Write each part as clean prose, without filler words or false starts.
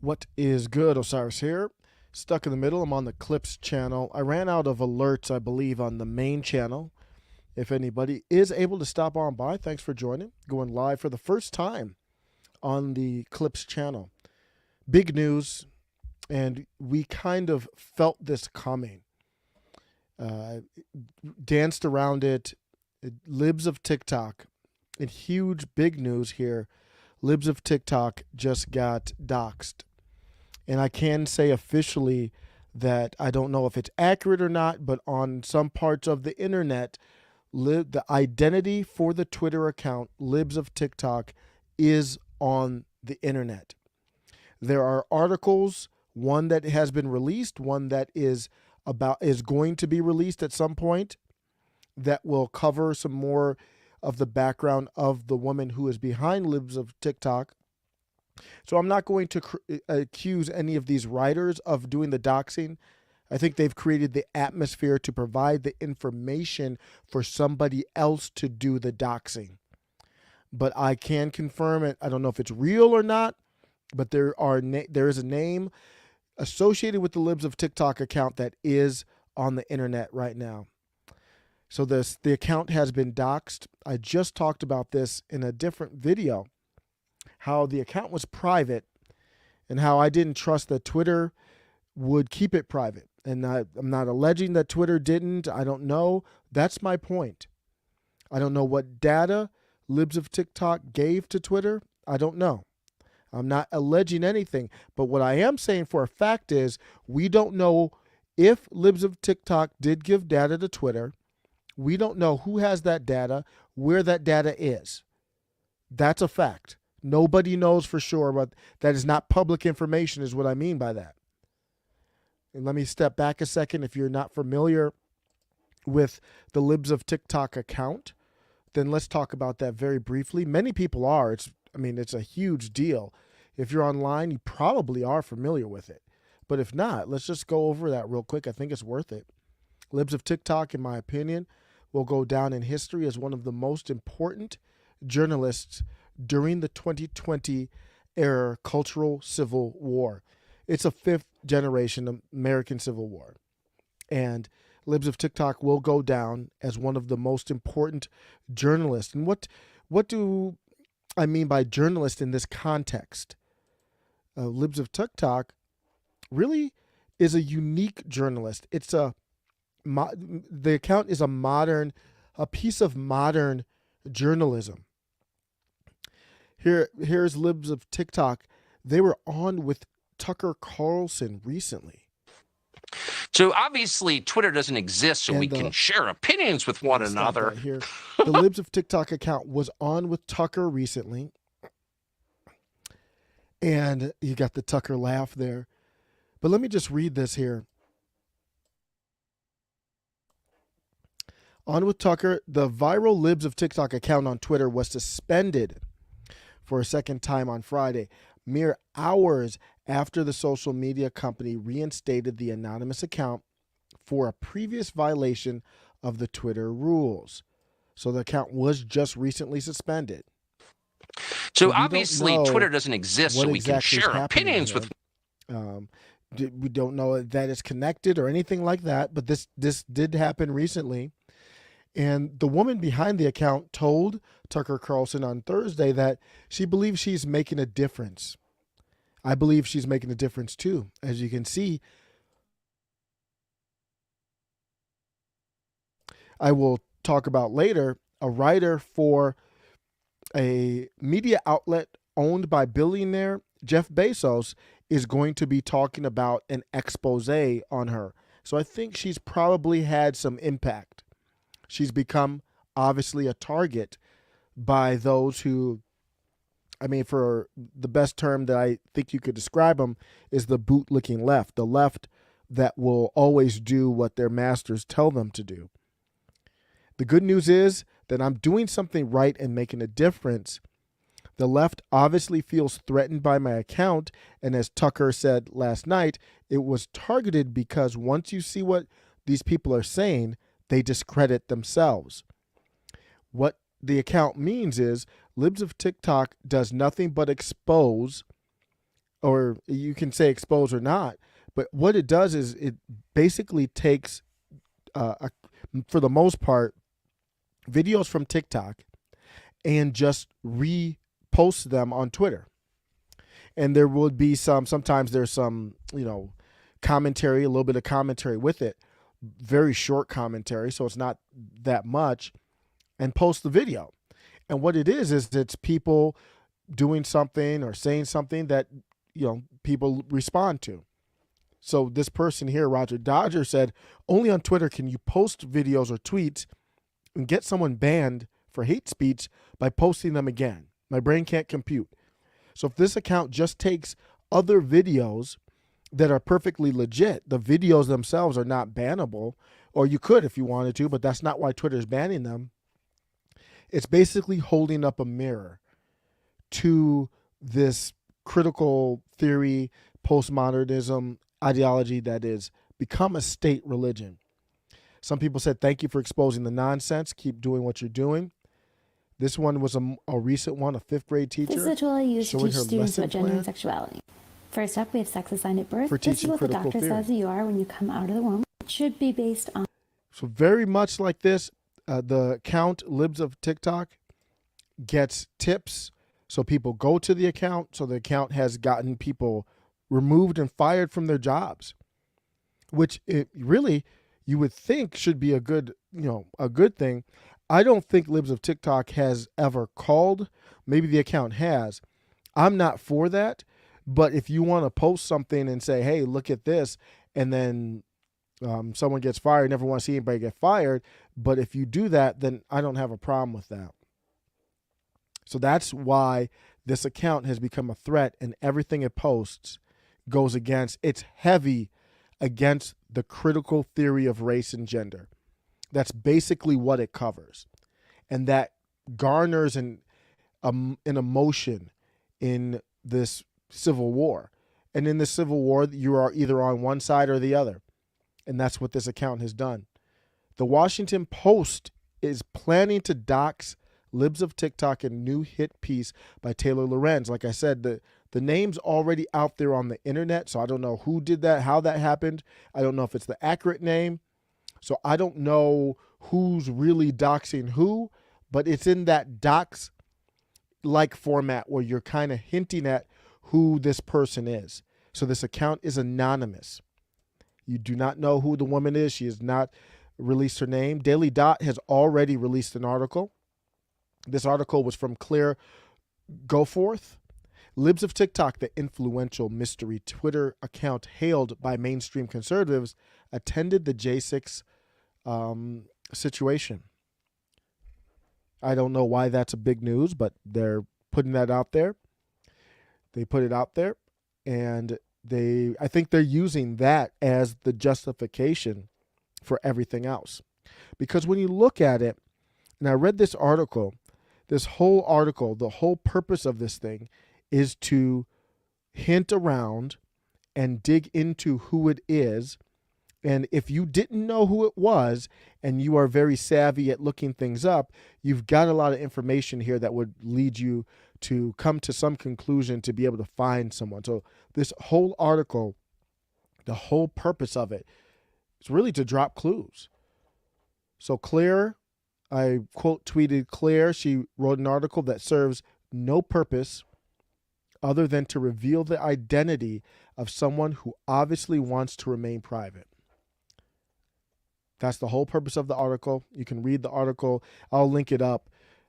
What is good? Osiris here. Stuck in the middle. I'm on the Clips channel. I ran out of alerts, I believe, on the main channel. If anybody is able to stop on by, thanks for joining. Going live for the first time on the Clips channel. Big news, and we kind of felt this coming. Danced around it. Libs of TikTok. And huge, big news here. Libs of TikTok just got doxxed. And I can say officially that I don't know if it's accurate or not, but on some parts of the internet, the identity for the Twitter account, Libs of TikTok, is on the internet. There are articles, one that has been released, one that is going to be released at some point, that will cover some more of the background of the woman who is behind Libs of TikTok. So I'm not going to accuse any of these writers of doing the doxing. I think they've created the atmosphere to provide the information for somebody else to do the doxing. But I can confirm it. I don't know if it's real or not, but there is a name associated with the Libs of TikTok account that is on the internet right now. So the account has been doxed. I just talked about this in a different video, how the account was private and how I didn't trust that Twitter would keep it private. And I'm not alleging that Twitter didn't. I don't know. That's my point. I don't know what data Libs of TikTok gave to Twitter. I don't know. I'm not alleging anything. But what I am saying for a fact is we don't know if Libs of TikTok did give data to Twitter. We don't know who has that data, where that data is. That's a fact. Nobody knows for sure, but that is not public information is what I mean by that. And let me step back a second. If you're not familiar with the Libs of TikTok account, then let's talk about that very briefly. Many people are. It's a huge deal. If you're online, you probably are familiar with it. But if not, let's just go over that real quick. I think it's worth it. Libs of TikTok, in my opinion, will go down in history as one of the most important journalists during the 2020 era cultural civil war. It's a fifth generation American Civil War. And Libs of TikTok will go down as one of the most important journalists. And what do I mean by journalist in this context? Libs of TikTok really is a unique journalist. The account is a piece of modern journalism. Here's Libs of TikTok. They were on with Tucker Carlson recently. So obviously Twitter doesn't exist so we can share opinions with one another. Here. The Libs of TikTok account was on with Tucker recently. And you got the Tucker laugh there. But let me just read this here. On with Tucker, the viral Libs of TikTok account on Twitter was suspended for a second time on Friday, mere hours after the social media company reinstated the anonymous account for a previous violation of the Twitter rules. So the account was just recently suspended. So obviously Twitter doesn't exist so we can share opinions with. We don't know that it's connected or anything like that, but this did happen recently. And the woman behind the account told Tucker Carlson on Thursday that she believes she's making a difference. I believe she's making a difference too. As you can see, I will talk about later, a writer for a media outlet owned by billionaire Jeff Bezos is going to be talking about an expose on her. So I think she's probably had some impact. She's become obviously a target by those who, for the best term that I think you could describe them is the bootlicking left, the left that will always do what their masters tell them to do. The good news is that I'm doing something right and making a difference. The left obviously feels threatened by my account, and as Tucker said last night, it was targeted because once you see what these people are saying, they discredit themselves. What the account means is Libs of TikTok does nothing but expose or you can say expose or not. But what it does is it basically takes, for the most part, videos from TikTok and just reposts them on Twitter. And there would be sometimes there's some, commentary, a little bit of commentary with it, very short commentary, so it's not that much, and post the video. And what it is it's people doing something or saying something that, people respond to. So this person here, Roger Dodger, said, only on Twitter can you post videos or tweets and get someone banned for hate speech by posting them again. My brain can't compute. So if this account just takes other videos that are perfectly legit, the videos themselves are not bannable, or you could if you wanted to, but that's not why Twitter is banning them. It's basically holding up a mirror to this critical theory, postmodernism ideology that is become a state religion. Some people said, thank you for exposing the nonsense. Keep doing what you're doing. This one was a recent one, a 5th grade teacher. This is a tool I use to teach students about gender and sexuality. First up, we have sex assigned at birth. This is what the doctor says you are when you come out of the womb. It should be based on... So very much like this, the account Libs of TikTok gets tips. So people go to the account. So the account has gotten people removed and fired from their jobs, which it really you would think should be a good thing. I don't think Libs of TikTok has ever called. Maybe the account has. I'm not for that. But if you want to post something and say, hey, look at this, and then someone gets fired, never want to see anybody get fired. But if you do that, then I don't have a problem with that. So that's why this account has become a threat, and everything it posts goes against, it's heavy against the critical theory of race and gender. That's basically what it covers. And that garners an emotion in this civil war. And in the civil war, you are either on one side or the other. And that's what this account has done. The Washington Post is planning to dox Libs of TikTok, a new hit piece by Taylor Lorenz. Like I said, the name's already out there on the internet, so I don't know who did that, how that happened. I don't know if it's the accurate name. So I don't know who's really doxing who, but it's in that dox-like format where you're kind of hinting at who this person is. So this account is anonymous. You do not know who the woman is. She has not released her name. Daily Dot has already released an article. This article was from Claire Goforth. Libs of TikTok, the influential mystery Twitter account hailed by mainstream conservatives, attended the J6 situation. I don't know why that's a big news, but they're putting that out there. They put it out there, and I think they're using that as the justification for everything else. Because when you look at it, and I read this article, the whole purpose of this thing is to hint around and dig into who it is. And if you didn't know who it was and you are very savvy at looking things up, you've got a lot of information here that would lead you to come to some conclusion to be able to find someone. So this whole article, the whole purpose of it is really to drop clues. So Claire, I quote tweeted Claire, she wrote an article that serves no purpose other than to reveal the identity of someone who obviously wants to remain private. That's the whole purpose of the article. You can read the article. I'll link it up.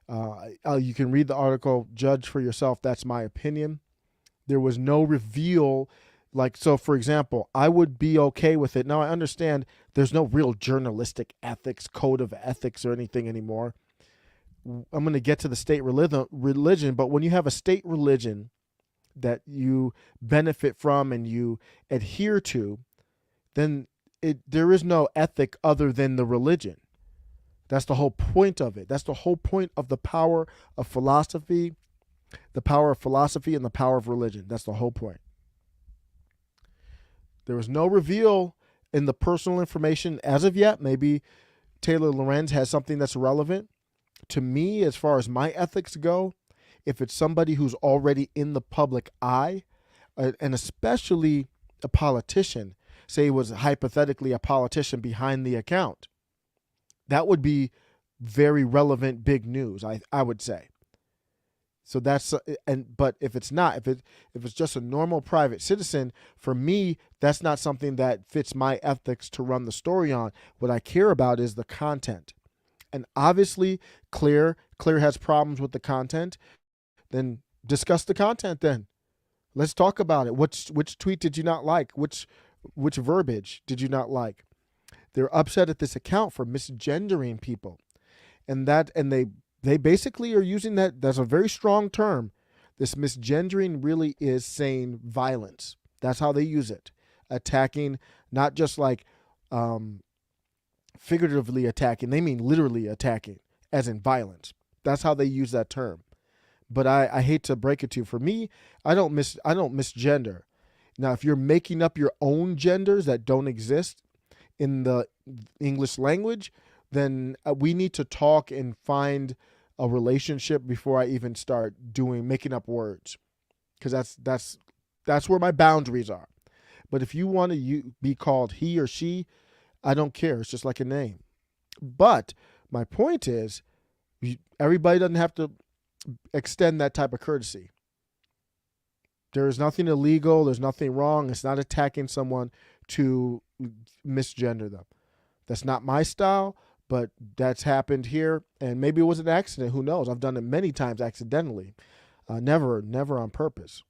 You can read the article, judge for yourself. That's my opinion. There was no reveal. So for example, I would be okay with it. Now I understand there's no real journalistic ethics, code of ethics or anything anymore. I'm going to get to the state religion, but when you have a state religion that you benefit from and you adhere to, then there is no ethic other than the religion. That's the whole point of it. That's the whole point of the power of philosophy, and the power of religion. That's the whole point. There was no reveal in the personal information as of yet. Maybe Taylor Lorenz has something that's relevant. To me, as far as my ethics go, if it's somebody who's already in the public eye, and especially a politician, say it was hypothetically a politician behind the account, that would be very relevant, big news, I would say. So that's but if it's not, if it's just a normal private citizen, for me, that's not something that fits my ethics to run the story on. What I care about is the content. And obviously, Clear has problems with the content. Then discuss the content then. Let's talk about it. Which tweet did you not like? Which verbiage did you not like? They're upset at this account for misgendering people. And they basically are using that's a very strong term. This misgendering really is saying violence. That's how they use it. Attacking, not just like figuratively attacking. They mean literally attacking, as in violence. That's how they use that term. But I hate to break it to you. For me, I don't misgender. Now, if you're making up your own genders that don't exist in the English language, then we need to talk and find a relationship before I even start making up words, because that's where my boundaries are. But if you want to be called he or she, I don't care. It's just like a name. But my point is, everybody doesn't have to extend that type of courtesy. There is nothing illegal. There's nothing wrong. It's not attacking someone to misgender them. That's not my style, but that's happened here. And maybe it was an accident. Who knows? I've done it many times accidentally. Never on purpose.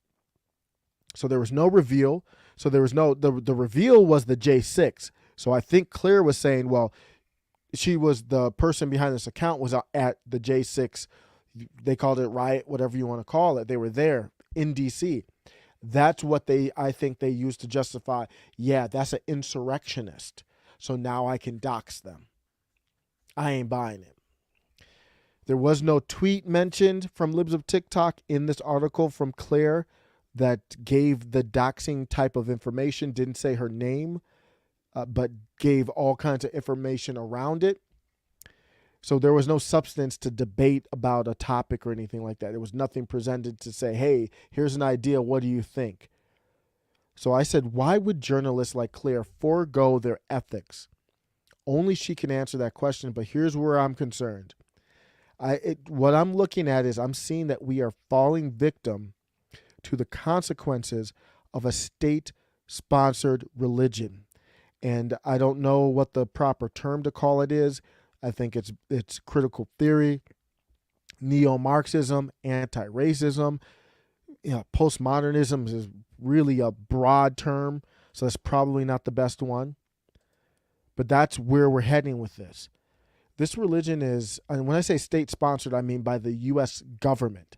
So there was no reveal. So there was the reveal was the J6. So I think Clear was saying, well, she was the person behind this account was at the J6. They called it riot, whatever you want to call it. They were there in DC. That's what I think they used to justify. Yeah, that's an insurrectionist. So now I can dox them. I ain't buying it. There was no tweet mentioned from Libs of TikTok in this article from Claire that gave the doxing type of information. Didn't say her name, but gave all kinds of information around it. So there was no substance to debate about a topic or anything like that. There was nothing presented to say, hey, here's an idea. What do you think? So I said, why would journalists like Claire forego their ethics? Only she can answer that question, but here's where I'm concerned. What I'm looking at is I'm seeing that we are falling victim to the consequences of a state-sponsored religion. And I don't know what the proper term to call it is. I think it's critical theory, neo-Marxism, anti-racism. Postmodernism is really a broad term, so that's probably not the best one. But that's where we're heading with this. This religion is, and when I say state-sponsored, I mean by the U.S. government.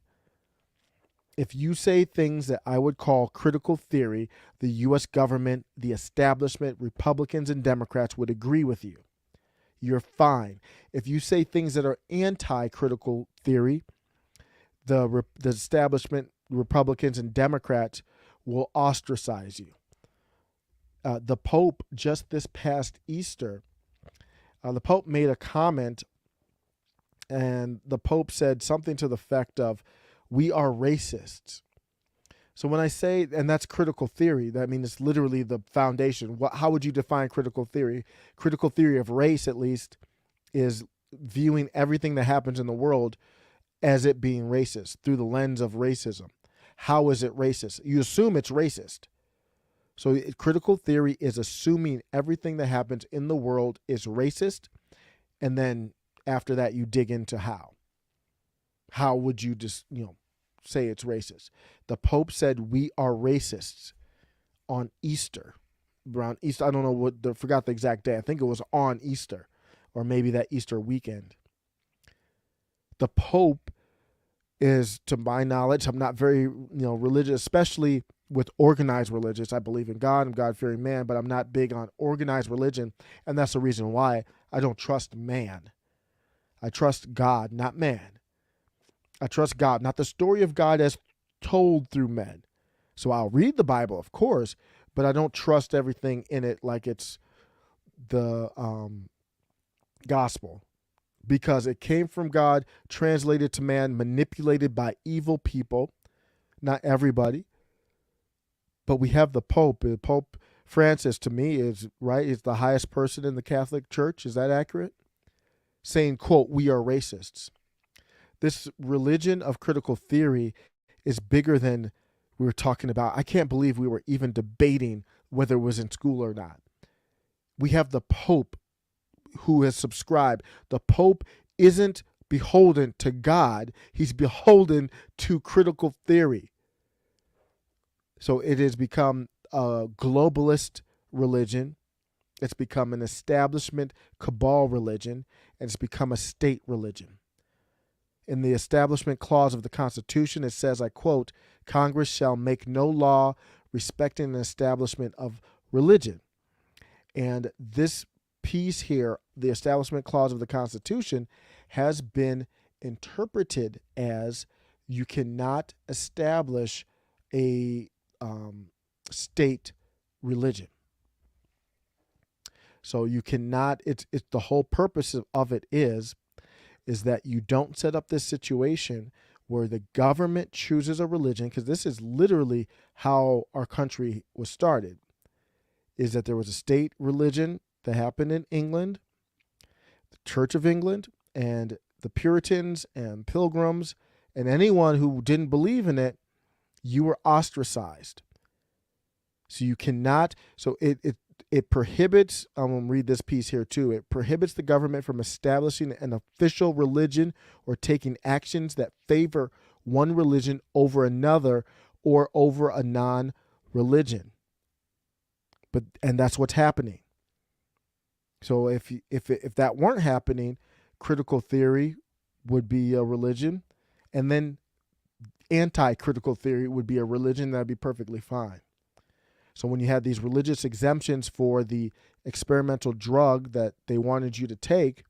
If you say things that I would call critical theory, the U.S. government, the establishment, Republicans and Democrats would agree with you. You're fine. If you say things that are anti-critical theory, the establishment, Republicans and Democrats will ostracize you. The Pope, just this past Easter, the Pope made a comment, and the Pope said something to the effect of, we are racists. So when I say, and that's critical theory, that means it's literally the foundation. How would you define critical theory? Critical theory of race, at least, is viewing everything that happens in the world as it being racist through the lens of racism. How is it racist? You assume it's racist. So critical theory is assuming everything that happens in the world is racist, and then after that you dig into how. How would you just, say it's racist? The Pope said we are racists on Easter. Around Easter, I don't know forgot the exact day. I think it was on Easter, or maybe that Easter weekend. The Pope is, to my knowledge, I'm not very religious, especially with organized religious. I believe in God. I'm a God-fearing man, but I'm not big on organized religion, and that's the reason why I don't trust man. I trust God, not man. I trust God, not the story of God as told through men. So I'll read the Bible, of course, but I don't trust everything in it like it's the gospel, because it came from God, translated to man, manipulated by evil people, not everybody. But we have the Pope. Pope Francis, to me, is the highest person in the Catholic Church. Is that accurate? Saying, quote, "We are racists." This religion of critical theory is bigger than we were talking about. I can't believe we were even debating whether it was in school or not. We have the Pope who has subscribed. The Pope isn't beholden to God. He's beholden to critical theory. So it has become a globalist religion. It's become an establishment cabal religion, and it's become a state religion. In the Establishment Clause of the Constitution, it says, I quote, "Congress shall make no law respecting the establishment of religion." And this piece here, the Establishment Clause of the Constitution, has been interpreted as you cannot establish a state religion. So you cannot, it's the whole purpose of it is that you don't set up this situation where the government chooses a religion, because this is literally how our country was started, is that there was a state religion that happened in England, the Church of England, and the Puritans and Pilgrims, and anyone who didn't believe in it, you were ostracized. So you cannot, so it prohibits, I'm going to read this piece here too. It prohibits the government from establishing an official religion or taking actions that favor one religion over another or over a non-religion. And that's what's happening. So if that weren't happening, critical theory would be a religion, and then anti-critical theory would be a religion. That'd be perfectly fine. So when you had these religious exemptions for the experimental drug that they wanted you to take,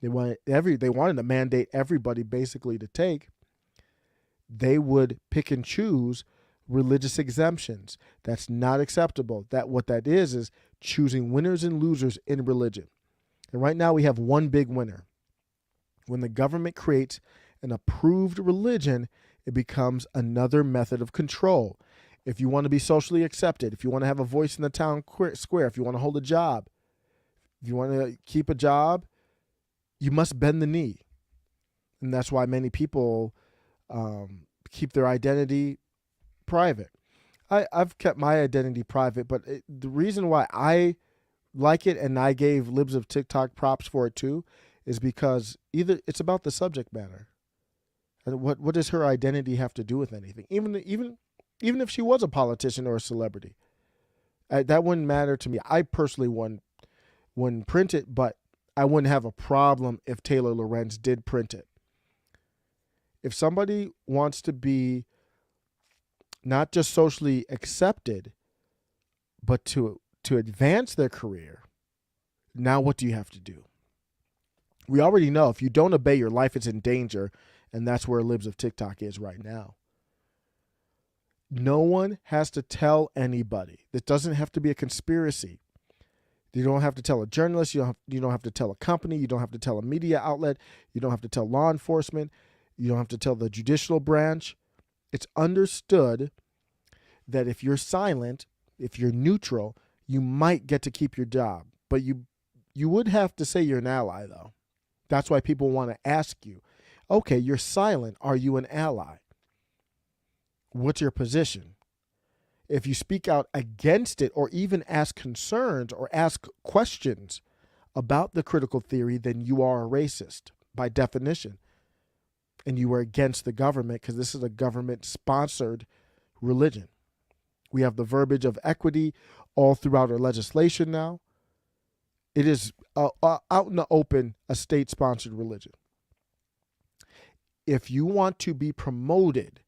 they wanted to mandate everybody basically to take, they would pick and choose religious exemptions. That's not acceptable. What that is choosing winners and losers in religion. And right now we have one big winner. When the government creates an approved religion, it becomes another method of control. If you want to be socially accepted, if you want to have a voice in the town square, if you want to hold a job, if you want to keep a job, you must bend the knee. And that's why many people keep their identity private. I've kept my identity private, but the reason why I like it, and I gave Libs of Tik Tok props for it too, is because either it's about the subject matter. And what does her identity have to do with anything? Even if she was a politician or a celebrity, that wouldn't matter to me. I personally wouldn't print it, but I wouldn't have a problem if Taylor Lorenz did print it. If somebody wants to be not just socially accepted, but to advance their career, now what do you have to do? We already know if you don't obey, your life is in danger, and that's where Libs of Tik Tok is right now. No one has to tell anybody. This doesn't have to be a conspiracy. You don't have to tell a journalist. You don't have to tell a company. You don't have to tell a media outlet. You don't have to tell law enforcement. You don't have to tell the judicial branch. It's understood that if you're silent, if you're neutral, you might get to keep your job. But you would have to say you're an ally, though. That's why people want to ask you, okay, you're silent. Are you an ally? What's your position? If you speak out against it or even ask concerns or ask questions about the critical theory, then you are a racist by definition. And you are against the government because this is a government-sponsored religion. We have the verbiage of equity all throughout our legislation now. It is out in the open a state-sponsored religion. If you want to be promoted,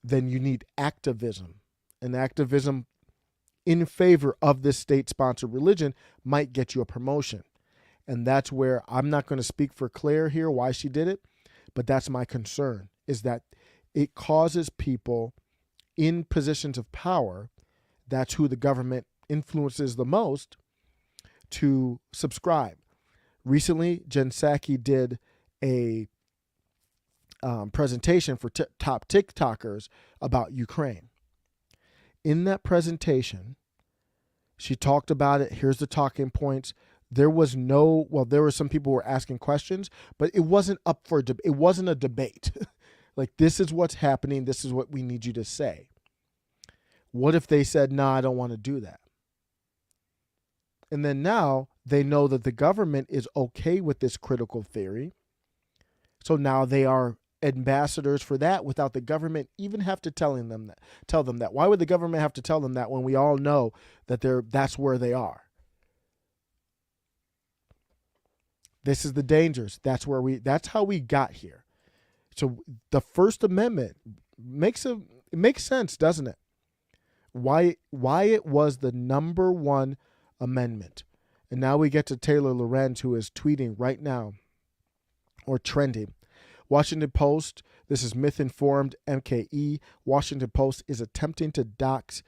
then you need activism. And activism in favor of this state-sponsored religion might get you a promotion. And that's where I'm not going to speak for Claire here, why she did it, but that's my concern, is that it causes people in positions of power, that's who the government influences the most, to subscribe. Recently, Jen Psaki did a presentation for top TikTokers about Ukraine. in that presentation, she talked about it. Here's the talking points. There were some people who were asking questions, but it wasn't up for it wasn't a debate. Like, this is what's happening. This is what we need you to say. What if they said, no, I don't want to do that? And then now they know that the government is okay with this critical theory. So now they are ambassadors for that without the government even have to tell them that. Why would the government have to tell them that when we all know that that's where they are? This is the dangers. That's how we got here. So the First Amendment makes sense, doesn't it? Why it was the number one amendment. And now we get to Taylor Lorenz, who is tweeting right now, or trending. Washington Post, this is myth-informed MKE. Washington Post is attempting to dox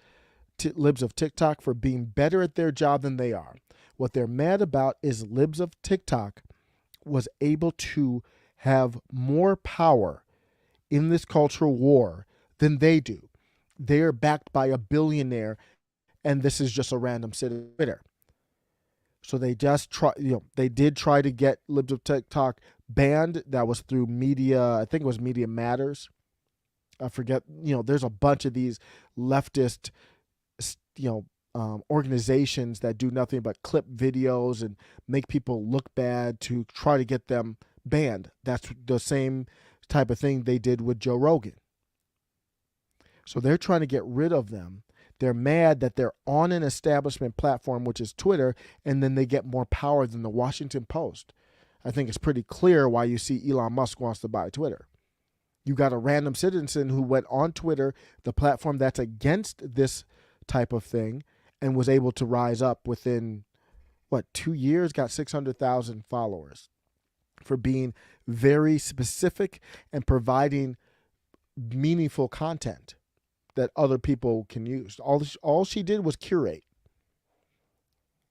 Libs of TikTok for being better at their job than they are. What they're mad about is Libs of TikTok was able to have more power in this cultural war than they do. They are backed by a billionaire, and this is just a random citizen Twitter. So they did try to get Libs of TikTok banned. That was through media. I think it was Media Matters. I forget. There's a bunch of these leftist, organizations that do nothing but clip videos and make people look bad to try to get them banned. That's the same type of thing they did with Joe Rogan. So they're trying to get rid of them. They're mad that they're on an establishment platform, which is Twitter, and then they get more power than the Washington Post. I think it's pretty clear why you see Elon Musk wants to buy Twitter. You got a random citizen who went on Twitter, the platform that's against this type of thing, and was able to rise up within, 2 years, got 600,000 followers for being very specific and providing meaningful content that other people can use. All she did was curate.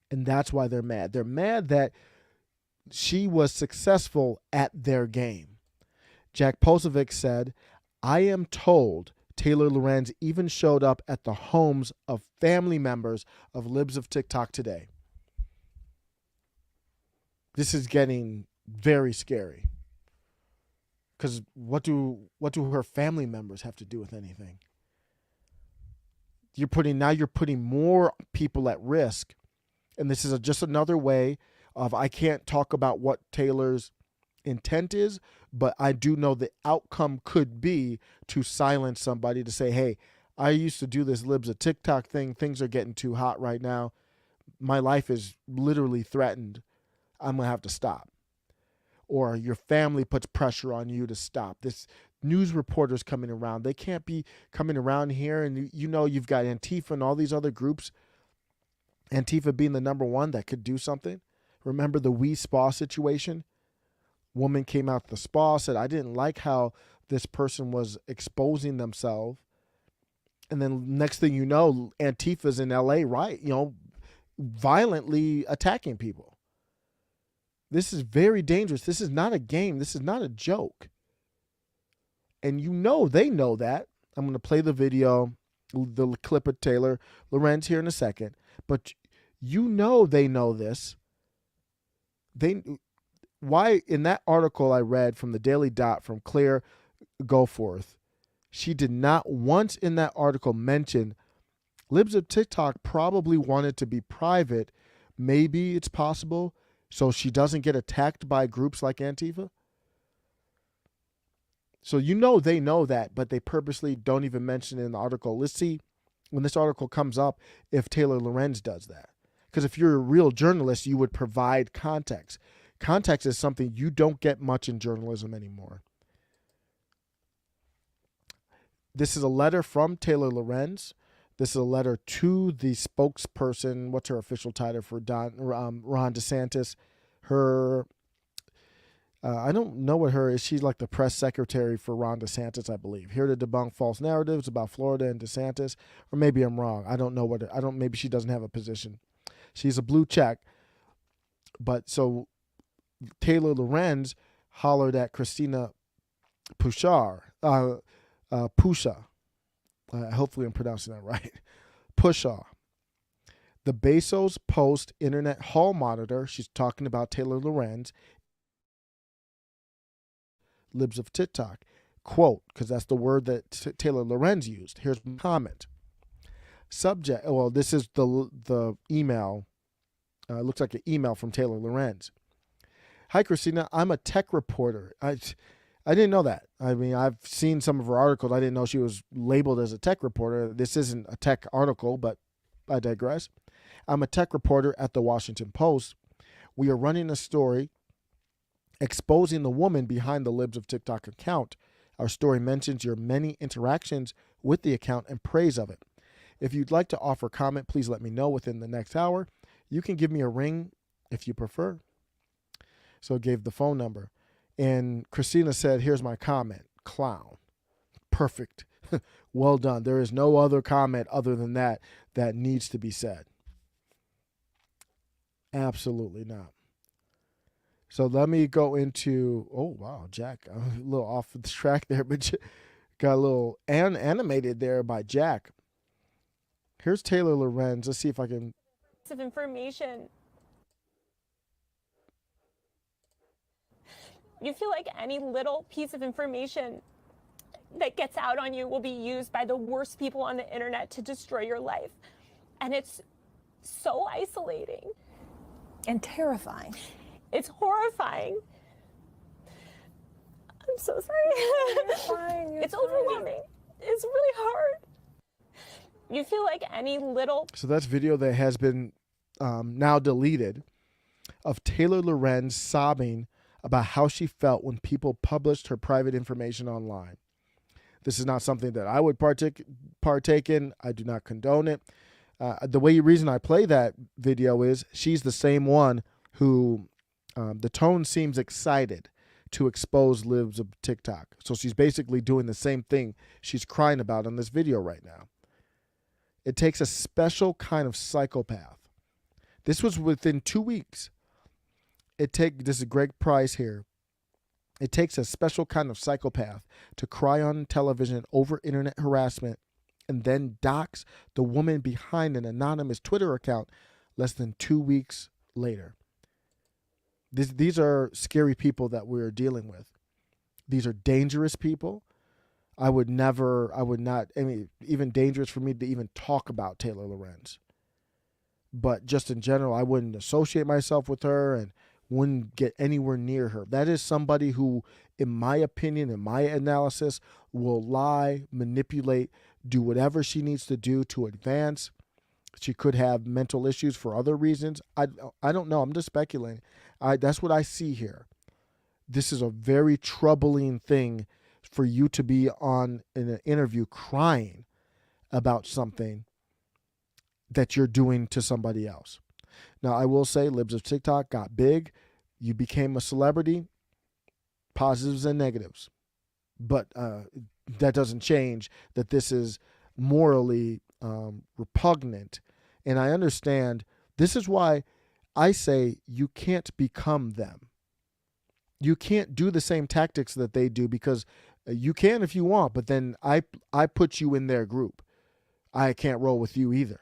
And that's why they're mad. They're mad that she was successful at their game. Jack Posovic said, I am told Taylor Lorenz even showed up at the homes of family members of Libs of TikTok today. This is getting very scary. Because what do her family members have to do with anything? You're putting more people at risk. And this is just another way of, I can't talk about what Taylor's intent is, but I do know the outcome could be to silence somebody, to say, hey, I used to do this Libs of TikTok thing. Things are getting too hot right now. My life is literally threatened. I'm going to have to stop. Or your family puts pressure on you to stop. This news reporters coming around. They can't be coming around here. And you've got Antifa and all these other groups. Antifa being the number one that could do something. Remember the We Spa situation? Woman came out to the spa, said, I didn't like how this person was exposing themselves. And then next thing you know, Antifa's in LA, right? Violently attacking people. This is very dangerous. This is not a game. This is not a joke. And they know that. I'm going to play the video, the clip of Taylor Lorenz here in a second. But they know this. Why in that article I read from the Daily Dot from Claire Goforth, she did not once in that article mention Libs of TikTok probably wanted to be private. Maybe it's possible so she doesn't get attacked by groups like Antifa. So they know that, but they purposely don't even mention it in the article. Let's see when this article comes up if Taylor Lorenz does that. Because if you're a real journalist, you would provide context. Context is something you don't get much in journalism anymore. This is a letter from Taylor Lorenz. This is a letter to the spokesperson. What's her official title for Ron DeSantis? I don't know what her is. She's like the press secretary for Ron DeSantis, I believe. Here to debunk false narratives about Florida and DeSantis. Or maybe I'm wrong. I don't know maybe she doesn't have a position. She's a blue check. But so Taylor Lorenz hollered at Christina Pusha. Hopefully I'm pronouncing that right. Pushaw. The Bezos Post Internet Hall Monitor, she's talking about Taylor Lorenz, Libs of Tik Tok. Quote, because that's the word that Taylor Lorenz used. Here's my comment. Subject, well, this is the email. It looks like an email from Taylor Lorenz. Hi, Christina. I'm a tech reporter. I didn't know that. I mean, I've seen some of her articles. I didn't know she was labeled as a tech reporter. This isn't a tech article, but I digress. I'm a tech reporter at the Washington Post. We are running a story exposing the woman behind the Libs of TikTok account. Our story mentions your many interactions with the account and praise of it. If you'd like to offer comment, please let me know within the next hour. You can give me a ring if you prefer. So it gave the phone number. And Christina said, here's my comment. Clown. Perfect. Well done. There is no other comment other than that needs to be said. Absolutely not. So let me go into, oh, wow, Jack. I'm a little off the track there, but got a little animated there by Jack. Here's Taylor Lorenz. Let's see if I can. Of information. You feel like any little piece of information that gets out on you will be used by the worst people on the internet to destroy your life. And it's so isolating. And terrifying. It's horrifying. I'm so sorry. You're fine. It's overwhelming. It's really hard. You feel like any little. So that's video that has been now deleted of Taylor Lorenz sobbing about how she felt when people published her private information online. This is not something that I would partake in. I do not condone it. The reason I play that video is she's the same one who the tone seems excited to expose Libs of TikTok. So she's basically doing the same thing she's crying about in this video right now. It takes a special kind of psychopath. This was within 2 weeks. This is Greg Price here. It takes a special kind of psychopath to cry on television over internet harassment and then dox the woman behind an anonymous Twitter account less than 2 weeks later. These are scary people that we're dealing with. These are dangerous people. I would not, even dangerous for me to even talk about Taylor Lorenz. But just in general, I wouldn't associate myself with her and wouldn't get anywhere near her. That is somebody who, in my opinion, in my analysis, will lie, manipulate, do whatever she needs to do to advance. She could have mental issues for other reasons. I don't know. I'm just speculating. That's what I see here. This is a very troubling thing for you to be on in an interview crying about something that you're doing to somebody else. Now, I will say Libs of TikTok got big. You became a celebrity, positives and negatives. But that doesn't change that this is morally repugnant. And I understand this is why I say you can't become them. You can't do the same tactics that they do because you can if you want, but then I put you in their group. I can't roll with you either.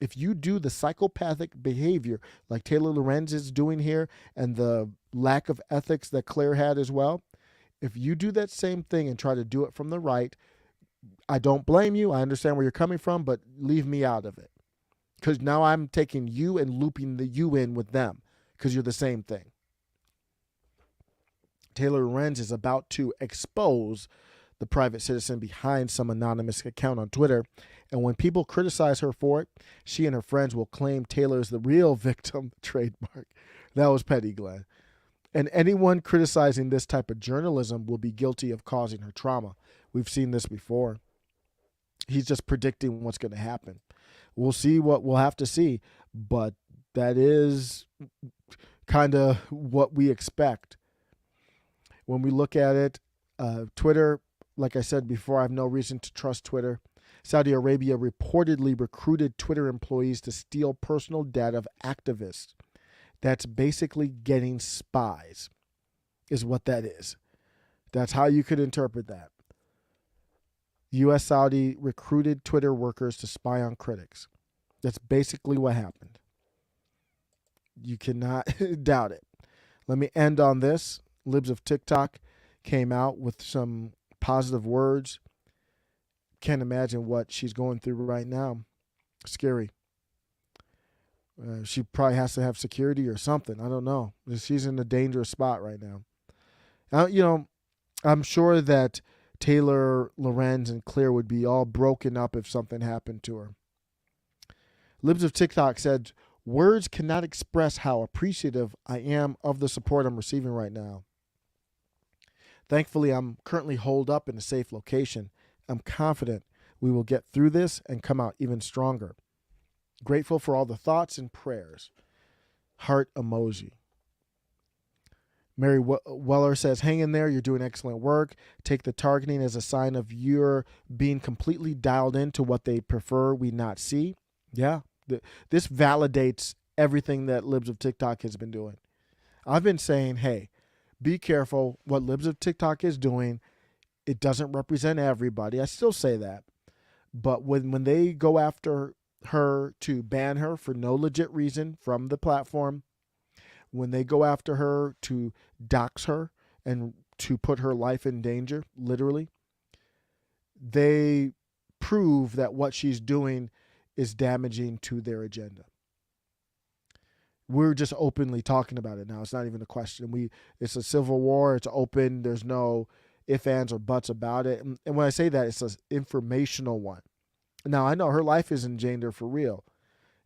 If you do the psychopathic behavior like Taylor Lorenz is doing here and the lack of ethics that Claire had as well, if you do that same thing and try to do it from the right, I don't blame you. I understand where you're coming from, but leave me out of it. Because now I'm taking you and looping the you in with them because you're the same thing. Taylor Lorenz is about to expose the private citizen behind some anonymous account on Twitter. And when people criticize her for it, she and her friends will claim Taylor is the real victim. Trademark. That was petty, Glenn. And anyone criticizing this type of journalism will be guilty of causing her trauma. We've seen this before. He's just predicting what's going to happen. We'll see what we'll have to see. But that is kind of what we expect. When we look at it, Twitter, like I said before, I have no reason to trust Twitter. Saudi Arabia reportedly recruited Twitter employees to steal personal data of activists. That's basically getting spies, is what that is. That's how you could interpret that. U.S. Saudi recruited Twitter workers to spy on critics. That's basically what happened. You cannot doubt it. Let me end on this. Libs of TikTok came out with some positive words. Can't imagine what she's going through right now. Scary. She probably has to have security or something. I don't know. She's in a dangerous spot right now. I'm sure that Taylor Lorenz and Claire would be all broken up if something happened to her. Libs of TikTok said, words cannot express how appreciative I am of the support I'm receiving right now. Thankfully, I'm currently holed up in a safe location. I'm confident we will get through this and come out even stronger. Grateful for all the thoughts and prayers. Heart emoji. Mary Weller says, hang in there. You're doing excellent work. Take the targeting as a sign of your being completely dialed into what they prefer we not see. Yeah, this validates everything that Libs of TikTok has been doing. I've been saying, hey, be careful what Libs of TikTok is doing. It doesn't represent everybody. I still say that. But when they go after her to ban her for no legit reason from the platform, when they go after her to dox her and to put her life in danger, literally, they prove that what she's doing is damaging to their agenda. We're just openly talking about it now. It's not even a question. It's a civil war. It's open. There's no ifs, ands, or buts about it. And when I say that, it's an informational one. Now, I know her life is in danger for real.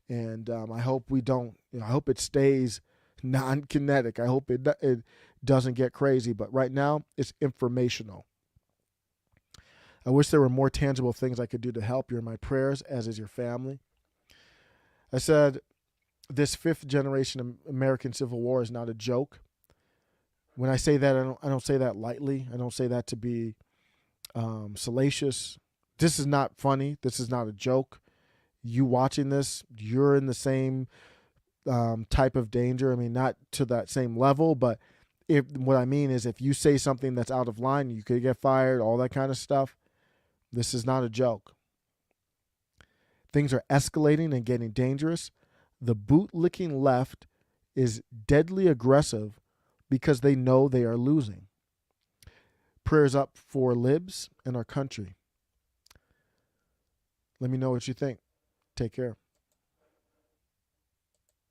And I hope we don't, I hope it stays non-kinetic. I hope it doesn't get crazy. But right now, it's informational. I wish there were more tangible things I could do to help. You're in my prayers, as is your family. I said, this fifth generation American Civil War is not a joke. When I say that, I don't say that lightly. I don't say that to be salacious. This is not funny. This is not a joke. You watching this, you're in the same type of danger. I mean, not to that same level, but what I mean is if you say something that's out of line, you could get fired, all that kind of stuff. This is not a joke. Things are escalating and getting dangerous. The bootlicking left is deadly aggressive because they know they are losing. Prayers up for Libs and our country. Let me know what you think. Take care.